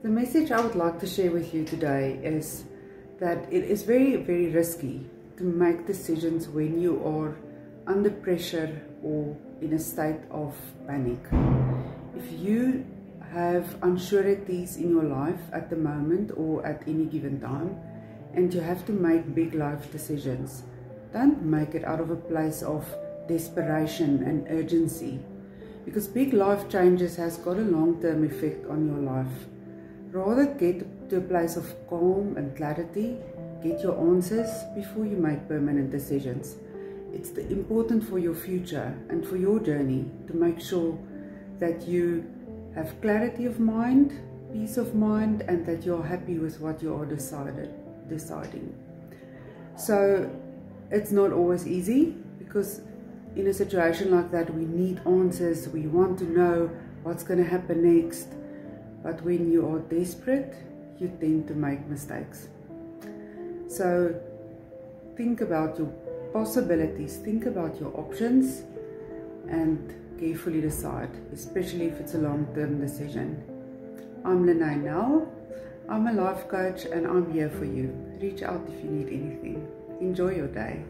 The message I would like to share with you today is that it is very, very risky to make decisions when you are under pressure or in a state of panic. If you have unsureties in your life at the moment or at any given time, and you have to make big life decisions, don't make it out of a place of desperation and urgency, because big life changes has got a long-term effect on your life. Rather get to a place of calm and clarity, get your answers before you make permanent decisions. It's important for your future and for your journey to make sure that you have clarity of mind, peace of mind, and that you're happy with what you are deciding. So it's not always easy, because in a situation like that we need answers, we want to know what's going to happen next. But when you are desperate, you tend to make mistakes. So think about your possibilities, think about your options, and carefully decide, especially if it's a long-term decision. I'm Lenae Nel. I'm a life coach and I'm here for you. Reach out if you need anything. Enjoy your day.